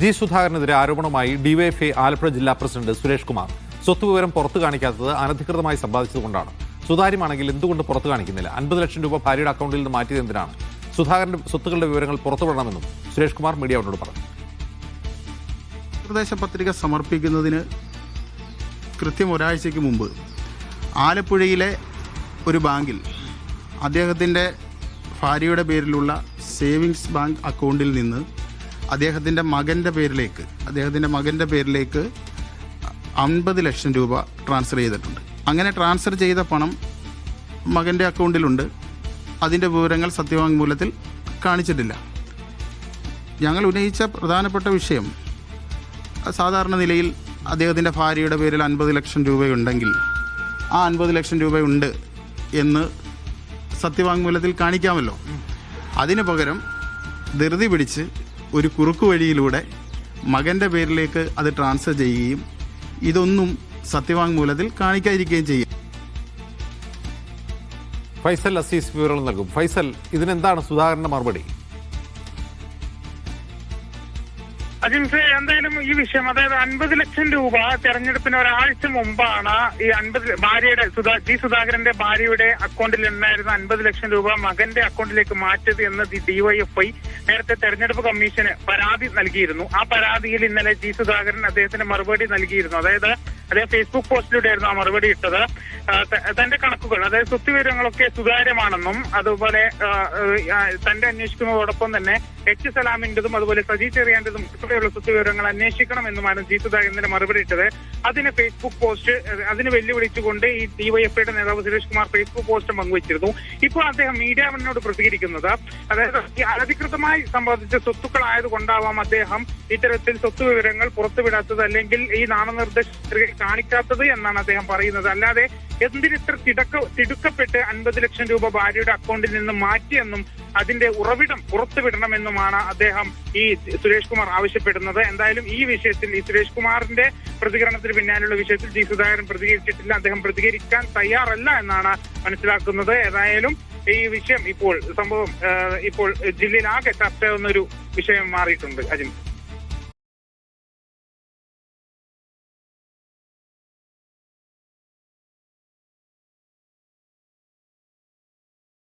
G സുധാകരനെതിരെ ആരോപണമായി DYFI Alappuzha ജില്ലാ president Suresh Kumar സ്വത്തുവിവരം പുറത്തു കാണിക്കാത്തത് അനധികൃതമായി സമ്പാദിച്ചതുകൊണ്ടാണ്. സുതാര്യമാണെങ്കിൽ എന്തുകൊണ്ട് പുറത്തു കാണിക്കുന്നില്ല? 50 ലക്ഷം രൂപ ഭാര്യയുടെ അക്കൗണ്ടിൽ നിന്ന് മാറ്റിയത് എന്തിനാണ്? സുധാകരന്റെ സ്വത്തുക്കളുടെ വിവരങ്ങൾ പുറത്തുവിടണമെന്നും സുരേഷ് കുമാർ മീഡിയയോട് പറഞ്ഞു. നിർദ്ദേശ പത്രിക സമർപ്പിക്കുന്നതിന് കൃത്യം ഒരാഴ്ചയ്ക്ക് മുമ്പ് ആലപ്പുഴയിലെ ഒരു ബാങ്കിൽ അദ്ദേഹത്തിൻ്റെ ഭാര്യയുടെ പേരിലുള്ള സേവിങ്സ് ബാങ്ക് അക്കൗണ്ടിൽ നിന്ന് അദ്ദേഹത്തിൻ്റെ മകൻ്റെ പേരിലേക്ക് 50 ലക്ഷം രൂപ ട്രാൻസ്ഫർ ചെയ്തിട്ടുണ്ട്. അങ്ങനെ ട്രാൻസ്ഫർ ചെയ്ത പണം മകൻ്റെ അക്കൗണ്ടിലുണ്ട്. അതിൻ്റെ വിവരങ്ങൾ സത്യവാങ്മൂലത്തിൽ കാണിച്ചിട്ടില്ല. ഞങ്ങൾ ഉന്നയിച്ച പ്രധാനപ്പെട്ട വിഷയം, സാധാരണ നിലയിൽ അദ്ദേഹത്തിൻ്റെ ഭാര്യയുടെ പേരിൽ 50 ലക്ഷം രൂപയുണ്ടെങ്കിൽ ആ 50 ലക്ഷം രൂപയുണ്ട് എന്ന് സത്യവാങ്മൂലത്തിൽ കാണിക്കാമല്ലോ. അതിനു പകരം ധൃതി പിടിച്ച് ഒരു കുറുക്കു വഴിയിലൂടെ മകൻ്റെ പേരിലേക്ക് അത് ട്രാൻസ്ഫർ ചെയ്യുകയും ഇതൊന്നും സത്യവാങ്മൂലത്തിൽ കാണിക്കാതിരിക്കുകയും ചെയ്യും. ഫൈസൽ അസീസ് വിവരങ്ങൾ നൽകും. ഫൈസൽ, ഇതിനെന്താണ് സുധാകരന്റെ മറുപടി? അജിൻസെ, എന്തായാലും ഈ വിഷയം, അതായത് 50 ലക്ഷം രൂപ തെരഞ്ഞെടുപ്പിന് ഒരാഴ്ച മുമ്പാണ് ഈ ജി സുധാകരന്റെ ഭാര്യയുടെ അക്കൗണ്ടിൽ ഉണ്ടായിരുന്ന 50 ലക്ഷം രൂപ മകന്റെ അക്കൗണ്ടിലേക്ക് മാറ്റിയത് എന്ന് ഡിവൈഎഫ്ഐ നേരത്തെ തെരഞ്ഞെടുപ്പ് കമ്മീഷന് പരാതി നൽകിയിരുന്നു. ആ പരാതിയിൽ ഇന്നലെ ജി സുധാകരൻ അദ്ദേഹത്തിന് മറുപടി നൽകിയിരുന്നു. അതായത് അദ്ദേഹം ഫേസ്ബുക്ക് പോസ്റ്റിലൂടെയായിരുന്നു ആ മറുപടി ഇട്ടത്. തന്റെ കണക്കുകൾ, അതായത് സ്വത്ത് വിവരങ്ങളൊക്കെ സുതാര്യമാണെന്നും അതുപോലെ തന്റെ അന്വേഷിക്കുന്നതോടൊപ്പം തന്നെ എച്ച് സലാമിന്റെതും അതുപോലെ സജി ചെറിയാന്റെതും ഉൾപ്പെടെയുള്ള സ്വത്ത് വിവരങ്ങൾ അന്വേഷിക്കണമെന്നുമാണ് ജി സുധാകരന്റെ മറുപടി ഇട്ടത്. അതിന് ഫേസ്ബുക്ക് പോസ്റ്റ്, അതിന് വെല്ലുവിളിച്ചുകൊണ്ട് ഈ ഡിവൈഎഫ്ഐയുടെ നേതാവ് സുരേഷ് കുമാർ ഫേസ്ബുക്ക് പോസ്റ്റ് പങ്കുവച്ചിരുന്നു. ഇപ്പോൾ അദ്ദേഹം മീഡിയ വണ്ണിനോട് പ്രതികരിക്കുന്നത്, അതായത് ഈ അനധികൃതമായി സമ്പാദിച്ച സ്വത്തുക്കളായതുകൊണ്ടാവാം അദ്ദേഹം ഇത്തരത്തിൽ സ്വത്ത് വിവരങ്ങൾ പുറത്തുവിടാത്തത്, അല്ലെങ്കിൽ ഈ നാമനിർദ്ദേശ കാണിക്കാത്തത് എന്നാണ് അദ്ദേഹം പറയുന്നത്. അല്ലാതെ എന്തിനിത്ര തിടുക്കപ്പെട്ട് 50 ലക്ഷം രൂപ ഭാര്യയുടെ അക്കൗണ്ടിൽ നിന്ന് മാറ്റിയെന്നും അതിന്റെ ഉറവിടം പുറത്തുവിടണമെന്നുമാണ് അദ്ദേഹം ഈ സുരേഷ് കുമാർ ആവശ്യപ്പെടുന്നത്. എന്തായാലും ഈ വിഷയത്തിൽ, ഈ സുരേഷ് കുമാറിന്റെ പ്രതികരണത്തിന് പിന്നാലുള്ള വിഷയത്തിൽ ജി സുധാകരൻ പ്രതികരിച്ചിട്ടില്ല. അദ്ദേഹം പ്രതികരിക്കാൻ തയ്യാറല്ല എന്നാണ് മനസ്സിലാക്കുന്നത്. ഏതായാലും ഈ വിഷയം ഇപ്പോൾ ജില്ലയിലാകെ ചർച്ചയാവുന്ന ഒരു വിഷയം മാറിയിട്ടുണ്ട്. അജിൻ.